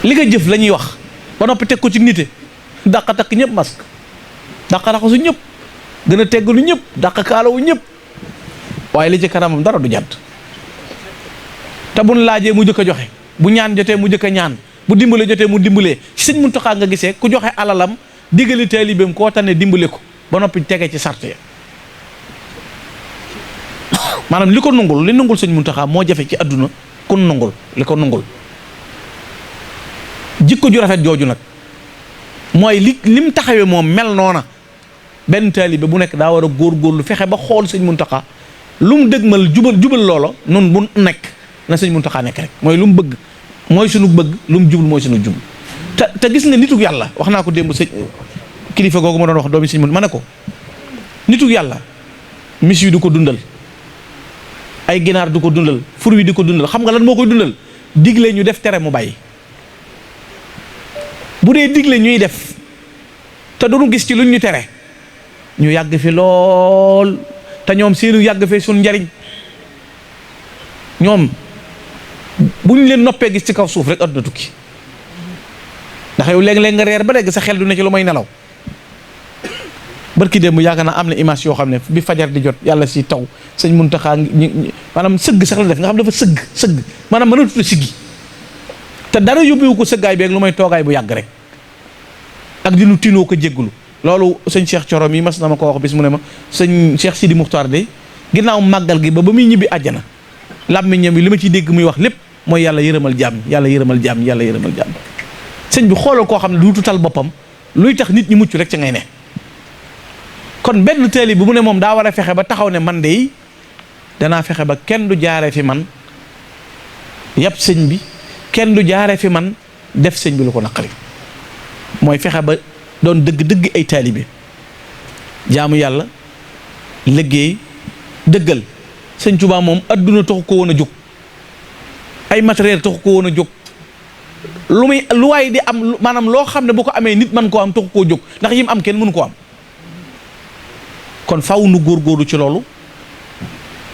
li nga jëf la ñuy wax ba noppi teg ko ci nite dàq takk ñëpp masque dàq raxasu ñëpp gën a teggalu ñëpp dàq kaalawu ñëpp waaye li ci kanamam dara du jàdd te buñ laajee mu jëkk a joxe bu ñaan jotee mu jëkk a ñaan bu dimbale jotee mu dimbalee ci sëñ Muntaxa nga gisee ku joxe alalam diggali taalibeem koo tane dimbale ko ba noppi tege ci sart ya maanaam li ko nungul li nungul sëñ Muntaxa moo jafe ci àdduna kun nungul li ko nungul jikko ju rafet jooju nag mooy lim taxawee moom mel noona benn taalibe bu nekk daa war a góorgóorlu fexe ba xool sëñ Muntaxa lu mu dëgmal jubal loola nun bu nekk na sëñ Muntaxa nekk rek mooy lu mu bëgg mooy sunu bëgg lu mu jubul mooy sunu jubul te gis nga nitug yàlla wax naa ko démb sëñ kilifa googu ma doon wax doomi sëñ ma ne ko nitug yàlla mis yi du ko dundal ay ginaar du ko dundal fur wi di ko dundal xam nga lan moo koy dundal digle ñu def tere mu bàyyi bu dee digle ñuy def te duñu gis ci luñ ñu tere ñu yàgg fi lool te ñoom seenu yàgg fee suñ njariñ ñoom bu ñu leen noppee gis ci kaw suuf rek adduna tukki ndax yow léeg-léeg nga reer ba léegi sa xel du ne ci lu may nelaw barki démb yaakaar naa am na image yoo xam ne bi fajar di jot yàlla si taw sëñ Muntaxa maanaam sëgg sax la def nga xam dafa sëgg maanaam mën a tudd siggi te dara yóbbuwu ko sëggaay beeg lu may toogaay bu yàgg rek ak di nu tinoo ko jéggulu loolu sëñ Cheikh Thioro mi mas na ma ko wax bis mu ne ma sëñ Cheikh Sidi Muxtaar de ginnaaw màggal gi ba muy ñibbi àjjana làmmiñam bi li ma ciy dégg muy wax lépp mooy yàlla yërëmal jàmm yàlla yërëmal jàmm yàlla yërëmal jàmm sëñ bi xoolal koo xam ne du tutal boppam luy tax nit ñi mucc rek ca ngay ne. kon benn taalibe bi mu ne moom daa war a fexe ba taxaw ne man de danaa fexe ba kenn du jaaree fi man yàpp sëñ bi, kenn du jaaree fi man def sëñ bi lu ko naqari. mooy fexe ba doon dëgg-dëgg ay taalibe jaamu yàlla liggéey dëggal. sëñ Tuubaa moom adduna taxu ko woon a jóg, ay matériel taxu ko woon a jóg, lu waay di am maanaam loo xam ne bu ko amee nit man koo am taxu koo jóg, ndax yim am kenn mënu ko am. kon faw nu góorgóorlu ci loolu,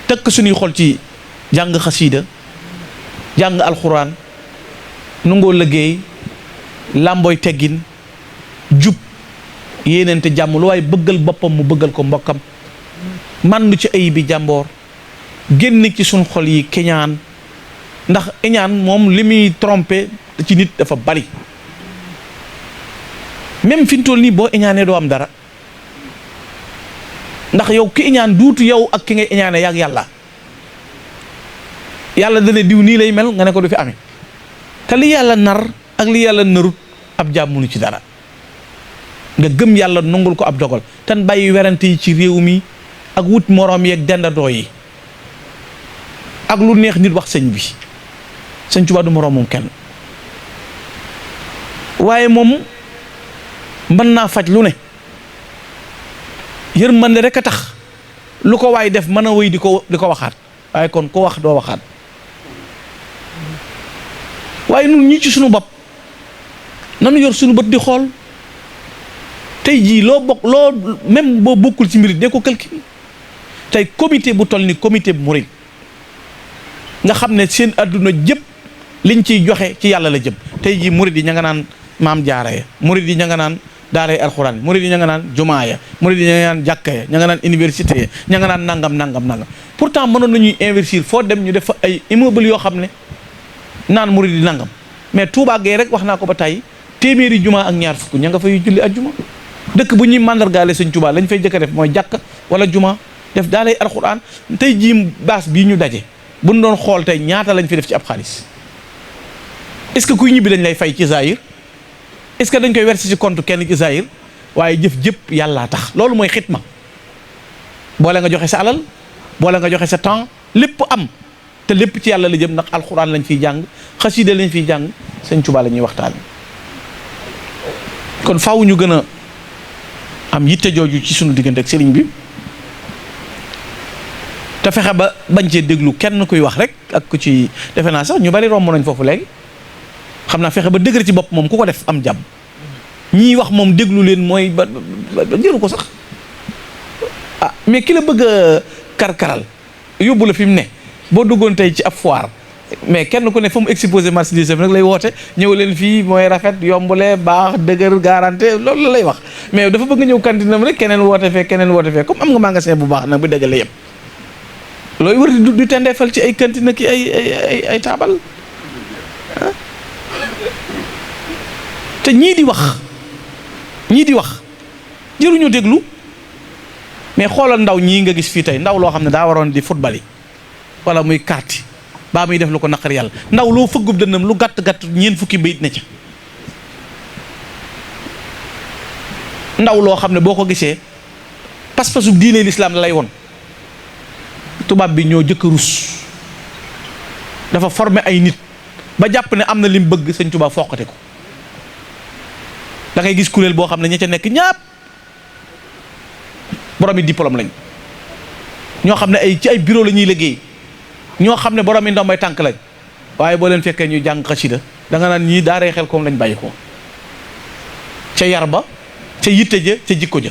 tëkk suñuy xol ci jàng xasiida, jàng alxuraan, nungoo liggéey, làmbooy teggin, jub, yéenante jàmm, lu waaye bëggal boppam mu bëggal ko mbokkam, man ci ay bi jàmboor, génn ci suñ xol yi keñaan, ndax iñaan moom li muy trompé ci nit dafa bari. même fi mu toll nii boo iñaanee doo am dara, ndax yow ki iñaan duutu yow ak ki ngay iñaane yaag yàlla. yàlla dana diw nii lay mel nga ne ko du fi amee, te li yàlla nar ak li yàlla narut ab jaam munu ci dara. nga gëm yàlla nangul ko ab dogal tan bàyyi werante yi ci réew mi ak wut moroom yeeg dendandoo yi ak lu neex nit wax sëñ bi. sëñ Tuubaa du moroom moom kenn, waaye moom mën naa faj lu ne, yërmande rek a tax lu ko waay def mën a wéy di ko waxaat, waaye kon ko wax doo waxaat. waaye nun ñi ci sunu bopp nanu yor sunu bët di xool. tey jii loo bokk loo même boo bokkul ci mbir de ko calcul. tey comité bu toll ni comité bu murid nga xam ne seen adduna jëpp liñ ciy joxe ci yàlla la jëm. tey jii murid yi ña nga naan maam jaara ya, murid yi ña nga naan daaray alxuraan, murid yi ña nga naan jumaa ya, murid yi ña nga naan jàkka ya, ña nga naan université ya, ña nga naan nangam. pourtant mënoon nañuy investir foo dem ñu def fa ay immeuble yoo xam ne naan murid yi nangam, mais Touba Gueye rek wax naa ko ba tey téeméeri jumaa ak ñaar fukk ña nga fay julli ak juma. dëkk bu ñuy màndargaale sëñ Touba lañ fay jëkk a def mooy jàkka wala juma, def daaray alxuraan. tey jii baas bii ñu daje buñ doon xool tey ñaata lañ fi def ci ab xaalis. est-ce que kuy ñibbi dañ lay fay ci zahir, est-ce que dañ koy verser ci compte kenn ci zahir, waaye jëf jëpp yàllaa tax. loolu mooy xitma, boole nga joxe sa alal, boole nga joxe sa temps, lépp am te lépp ci yàlla la jëm, ndax alxuraan lañ fiy jàng, xasida lañ fiy jàng, sëñ Tuubaa la ñuy waxtaan. kon faaw ñu gën a am yitte jooju ci sunu diggante ak sëriñ bi, te fexe ba bañ cee déglu kenn kuy wax rek ak ku ci defe naa sax ñu bari romb nañ foofu léegi. xam naa fexe ba dëgër ci bopp moom ku ko def am jàmm. ñii wax moom déglu leen mooy ba jëru ko sax. ah mais ki la bëgg a karkaral yóbbu la fi mu ne boo duggoon tey ci ab foire, mais kenn ku ne fa mu exposé marchandise nag lay woote, ñëw leen fii mooy rafet yombule baax dëgër garanté, loolu la lay wax. mais dafa bëgg ñëw cantine am rek keneen woote fee comme am nga magasin bu baax nag bu dajale yëpp looy wër du tendeefal ci ay cantine ki ay taabal. te ñii di wax jëruñu déglu. mais xoolal ndaw ñii nga gis fii tey, ndaw loo xam ne daa waroon di football yi wala muy karti baa muy def lu ko naqar yàlla, ndaw loo fëggub dënnam lu gàtt ñeent fukki bayit ne ca. ndaw loo xam ne boo ko gisee pas-pasu diine lislaam la lay won. tubaab bi ñoo jëkk rus, dafa formé ay nit ba jàpp ne am na lim bëgg, sëñ Tuubaa foqate ko. da ngay gis kuréel boo xam ne ña ca nekk ñaap boromi diplôme lañ, ñoo xam ne ci ay bureau la ñuy liggéey, ñoo xam ne boromi ndombay tànk lañ, waaye boo leen fekkee ñuy jàng xasida da nga naan ñii daaray xel koom lañ bàyyi ko. ca yar ba, ca yitte ja, ca jikko ja.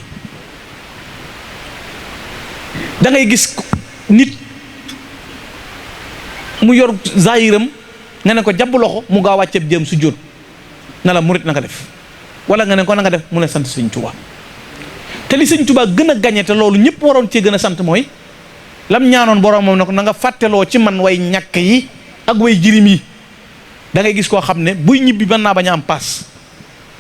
da ngay gis nit mu yor zahiram nga ne ko jàpp loxo mu gaaw wàcceeb jëm su jóot na la murit na nga def, wala nga ne ko na nga def mu ne sant sëñ Tuubaa. te li sëñ Tuubaa gën a gañe te loolu ñëpp waroon cee gën a sant mooy lam ñaanoon boromam ne ko na nga fàtteloo ci man way ñàkk yi ak way jirim yi. da ngay gis koo xam ne buy ñibbi mën naa bañ a am paas,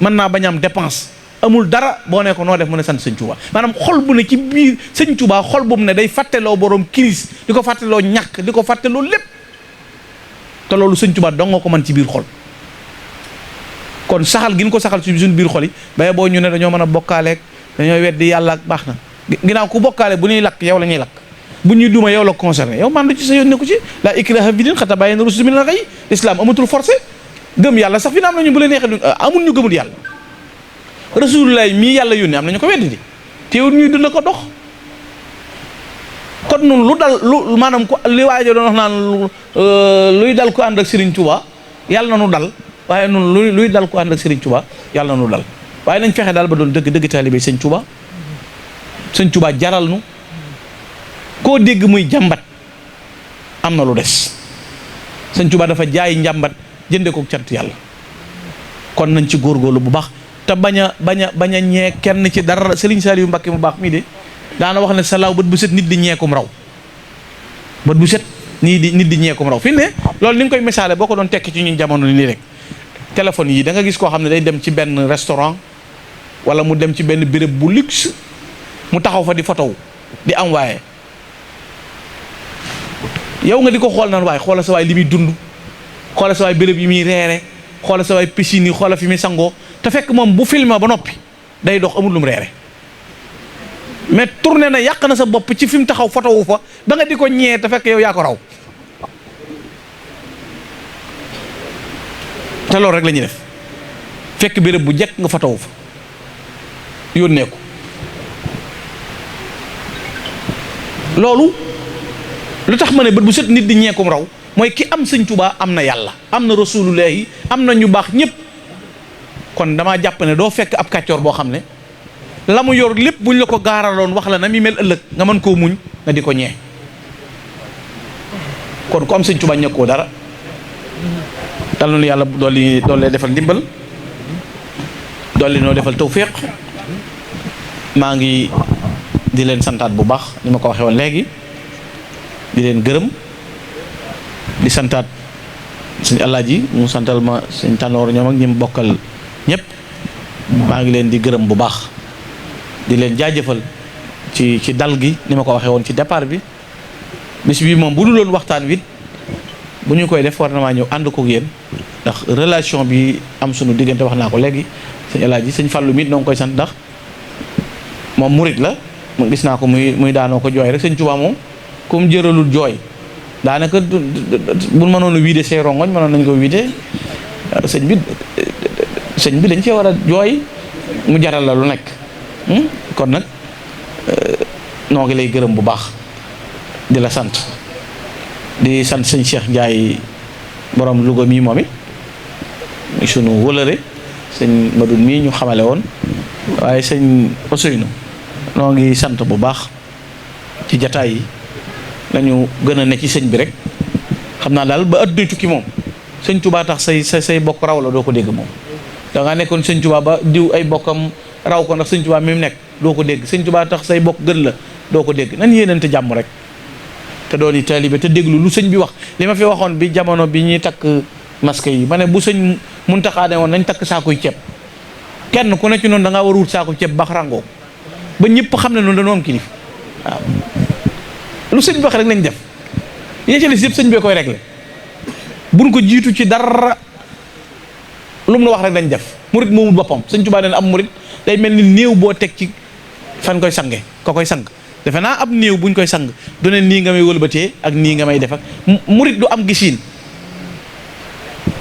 mën naa bañ a am dépense, amul dara, boo ne ko noo def mu ne sant sëñ Tuubaa. maanaam xol bu ne ci biir sëñ Tuubaa, xol bu mu ne day fàtteloo borom kiris, di ko fàtteloo ñàkk, di ko fàtteloo lépp. te loolu sëñ Tuubaa dong nga ko mën ci biir xol. kon saxal gi ñu ko saxal ci suñu biir xol yi bay boo ñu ne dañoo mën a bokkaaleeg dañoo weddi yàlla ak baax na ginnaaw ku bokkaale bu ñuy lakk yow la ñuy lakk bu ñuy duma yow la concerné yow man du ci sa yoon nekku ci la ikraha fi din xat tabayyana rushdu minal ghayy islam amatul forcé gëm yàlla sax fi na am nañu bu leen neexee amul ñu gëmul yàlla rasulullah mii yàlla yónni am nañu ko weddi di teewul ñuy dund ko dox kon nun lu dal lu maanaam ko li waajo doon wax naan luy dal ko ànd ak Serigne Touba yàlla na nu dal waaye nun luy dal ko ànd ak Serigne Touba yàlla na nu dal waaye nañ fexe daal ba doon dëgg dëgg taalibe Sëñ Touba Sëñ Touba jaral nu koo dégg muy jàmbat am na lu des Sëñ Touba dafa jaay njàmbat jënde ko cant yàlla kon nañ ci góorgóorlu bu baax te bañ a ñee kenn ci dara Serigne Saliou Mbacké mu baax mii de daana wax ne salaaw bët bu set nit di ñeekum raw bët bu set nit di ñeekum raw fi ne loolu ni nga koy misaale boo ko doon tekki ci ñun jamono nii rek téléphone yi da nga gis koo xam ne day dem ci benn restaurant wala mu dem ci benn béréb bu luxe mu taxaw fa di photo di envoyé yow nga di ko xool naan waaye xoola sa waay li muy dund xoola sa waay béréb yi muy reere xoola sa waay piscine yi xoola fi muy sangoo te fekk moom bu filmé ba noppi day dox amul lu mu reere mais tourné na yàq na sa bopp ci fi mu taxaw photo wu fa ba nga di ko ñee te fekk yow yaa ko raw te loolu rek la ñuy def fekk béréb bu jekk nga photo wu fa yónnee ko loolu lu tax ma ne bët bu set nit di ñeekum raw mooy ki am Sëñ Tuubaa am na yàlla am na rasulullahi am na ñu baax ñëpp kon damaa jàpp ne doo fekk ab kàccoor boo xam ne la mu yor lépp buñ la ko gaaraloon wax la na mi mel ëllëg nga mën koo muñ nga di ko ñee kon ku am Sëñ Tuubaa ñàkkoo dara dal na yàlla dooli defal ndimbal dooli noo defal tawfiq maa ngi di leen santaat bu baax ni ma ko waxee woon léegi di leen gërëm di santaat suñu Alaaji mu santal ma suñ tànnoor ñoom ak ñi mu bokkal ñëpp maa ngi leen di gërëm bu baax di leen jaajëfal ci dal gi ni ma ko waxee woon ci départ bi bis bi moom bu dul woon waxtaan wi bu ñu koy def war na maa ñëw ànd ko yéen ndax relation bi am sunu diggante wax naa ko léegi sëñ Alaaji sëñ Fàllu mit noo ngi koy sant ndax moom murit la mu gis naa ko muy daanoo ko jooy rek sëñ Tuubaa moom comme jëralul jooy daanaka buñ mënoon a wiide say rongoñ mënoon nañ ko wiide sëñ bi dañ cee war a jooy mu jaral la lu nekk kon nag noo ngi lay gërëm bu baax di la sant di sant sëñ Cheikh Ndiaye borom Louga mii moom it sunu wëlëre sëñ Madun mii ñu xamale woon waaye sëñ Ousseynou noo ngi sant bu baax ci jataay yi nañu gën a ne ci sëñ bi rek xam naa daal ba adduna tukki moom sëñ Tuubaa tax say bokk raw la doo ko dégg moom da ngaa nekkoon sëñ Tuubaa ba diw ay bokkam raw ko ndax sëñ Tuubaa mi mu nekk doo ko dégg sëñ Tuubaa tax say bokk gën la doo ko dégg nan yéenante jàmm rek te doon yi taalibe te déglu lu sëñ bi wax li ma fi waxoon bi jamono bi ñuy takk masque yi ma ne bu sëñ Muntaxaa ne woon nañ takk saakuy ceeb kenn ku ne ci noonu da ngaa war a wut saaku ceeb bax rangoo ba ñëpp xam ne noonu dañoo am kilif waaw lu sëñ bi wax rek nañ def yéen ci les yëpp sëñ bee koy réglé buñ ko jiitu ci dara lu mu la wax rek dañ def murit moomul boppam sëñ Tuubaa nee na am murit day mel ni néew boo teg ci fan koy sange ko koy sang defe naa ab néew buñ koy sang du ne nii nga may wëlbatee ak nii nga may def ak murit du am gisiin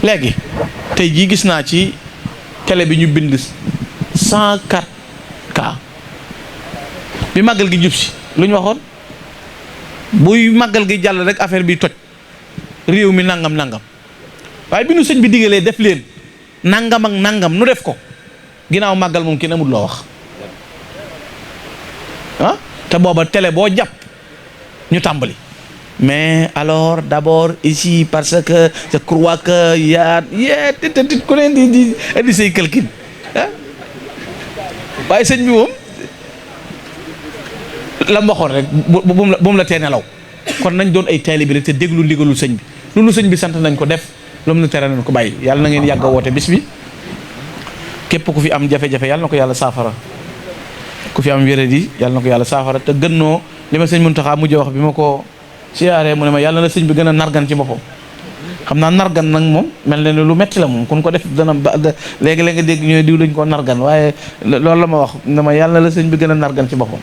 léegi tey jii gis naa ci télé bi ñu bind 104 cas bi màggal gi jub si lu ñu waxoon buy màggal gi jàll rek affaire bi toj réew mi nangam waaye bi nu sëñ bi digalee def leen nangam ak nangam nu def ko ginnaaw màggal moom kenn amul loo wax ah te booba télé boo jàpp ñu tàmbali mais alors d'abord ici parce que je crois que yaa tit ku leen di indi say calcul ah waaye sëñ bi moom la mu waxoon rek bu mu la tee nelaw kon nañ doon ay taalibe rek te déglu ndigalul sëñ bi lu nu sëñ bi sant nañ ko def lu mu nu tere nañ ko bàyyi yàlla na ngeen yàgg a woote bis bi képp ku fi am jafe-jafe yàlla na ko yàlla saafara ku fi am wéradi yàlla na ko yàlla saafara te gënnoo li ma sëñ Muntaxa mujj wax bi ma ko siyaaree mu ne ma yàlla na sëñ bi gën a nargan ci boppam xam naa nargan nag moom mel na ne lu metti la moom kun ko def dana léegi-léegi nga dégg ñooy diw lañ koo nargan waaye loolu la ma wax ne ma yàlla la sëñ bi gën a nargan ci boppam.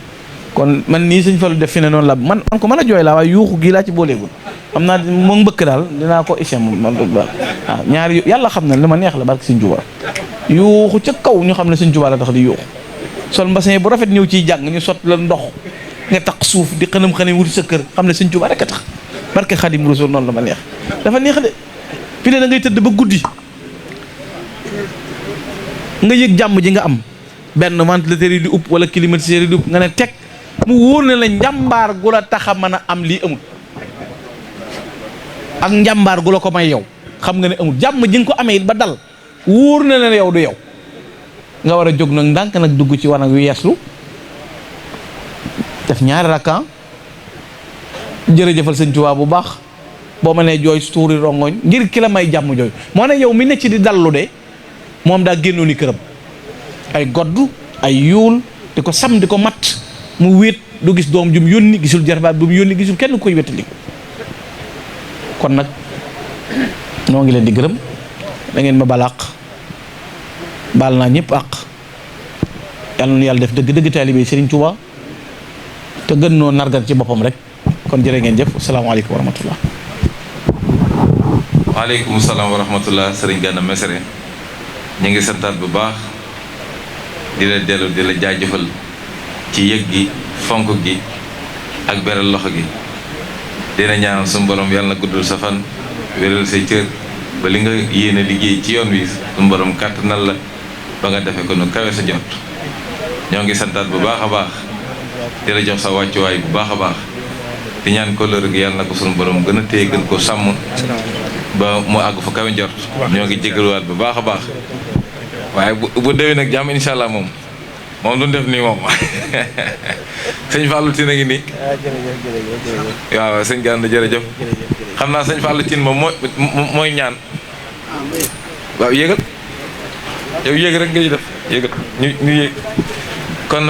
kon man nii sëñ Fallu def fi ne noonu la man ko mën a jooy laa waaye yuuxu gii laa ci booleegul xam naa moom mbëkk daal dinaa ko isem moom waaw ñaari yàlla xam na li ma neex la barke sëñ Tuubaa yuuxu ca kaw ñu xam ne sëñ Tuubaa la tax di yuuxu sol mbasin bu rafet ñëw ciy jàng ñu sot la ndox nga tax suuf di xanam-xanam wuti sa kër xam ne sëñ Tuubaa rek a tax barke Xaadimu Rasuul noonu la ma neex dafa neex de fi ne da ngay tëdd ba guddi nga yëg jàmm ji nga am benn ventilateur yi di upp wala climatiseur yi di upp nga ne teg mu wóor ne la njàmbaar gu la tax a mën a am lii amul ak njàmbaar gu la ko may yow xam nga ne amul jàmm ji nga ko amee it ba dal wóor na la yow du yow nga war a jóg nag ndànk nag dugg ci wanag wi yeeslu def ñaari rakkan jërëjëfal sëñ Tuubaa bu baax boo ma nee jooy tuuri rongoñ ngir ki la may jàmm jooy moo ne yow mi ne ci di dallu de moom daa génnoon ni këram ay godd ay yuul di ko sam di ko mat mu wéet du gis doom jum yónni gisul jarbaat bu mu yónni gisul kenn koy wéttali kon nag noo ngi leen di gërëm da ngeen ma balaq baal naa ñëpp àq yàlla na yàlla def dëgg-dëgg taalibe Sëriñ Tuubaa te gën noo nargan ci boppam rek kon jërë ngeen jëf asalaamaaleykum wa rahmatullah. waaleykum salaam wa rahmatullah Sëriñ Gana Messere ñu ngi santaat bu baax di la dellu di la jaajëfal ci yëg gi fonk gi ak beral loxo gi dina ñaanal suñu borom yàlla na guddul sa fan wéral say cër ba li nga yéene liggéey ci yoon wi suñu borom kàttanal la ba nga defe ko nu kawe sa jot ñoo ngi santaat bu baax a baax di la jox sa wàccuwaay bu baax a baax di ñaan kóllëre gi yàlla na ko suñu borom gën a téye gën ko sàmm ba mu àgg fa kawe njort ñoo ngi jégaluwaat bu baax a baax waaye bu déwee nag jàmm incha allah moom duñ def nii moom sëñ Fallou Tine a ngi nii waaw sëñ Gana jërëjëf xam naa sëñ Fallou Tine moom mooy ñaan waaw yéegal yow yéeg rek ngay def yéegal ñu yéeg kon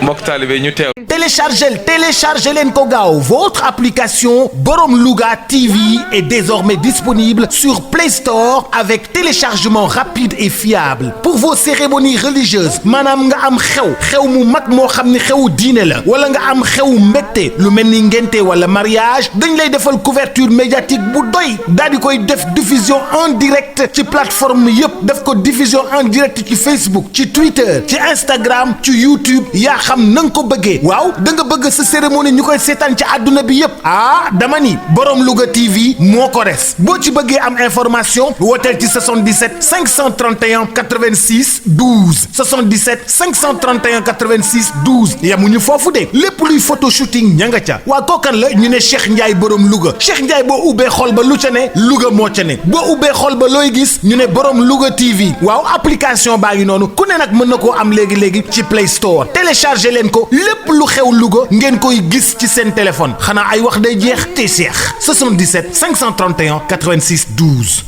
mbokk taalibe ñu teew. Téléchargez leen ko gaaw. Votre application Borom Louga TV est désormais disponible sur Play Store avec téléchargement rapide et fiable pour vos cérémonies religieuses maanaam nga am xew mu mag moo xam ne xewu diine la wala nga am xewu mbégte lu mel ni ngénte wala mariage dañ lay defal couverture médiatique bu doy daal di koy def diffusion en direct ci plateforme yëpp def ko diffusion en direct ci Facebook ci Twitter ci Instagram ci YouTube yaa xam na nga ko bëggee waaw da nga bëgg sa cérémonie ñu koy seetaan ci àdduna bi yëpp dama ni Borom Louga TV moo ko res boo ci bëggee am information wooteel ci 77 531 86 12 77 531 86 12 yamuñu foofu de lépp luy photo shooting ña nga ca waa kookan la ñu ne Cheikh Ndiaye Borom Louga Cheikh Ndiaye boo ubbee xol ba lu ca ne Louga moo ca ne boo ubbee xol ba looy gis ñu ne Borom Louga TV waaw application baa ngi noonu ku ne nag mën na koo am léegi ci Play Store téléchargé leen ko lépp lu xew Louga ngeen koy gis ci seen téléphone xanaa ay wax day jeex te seex 77 531 86 12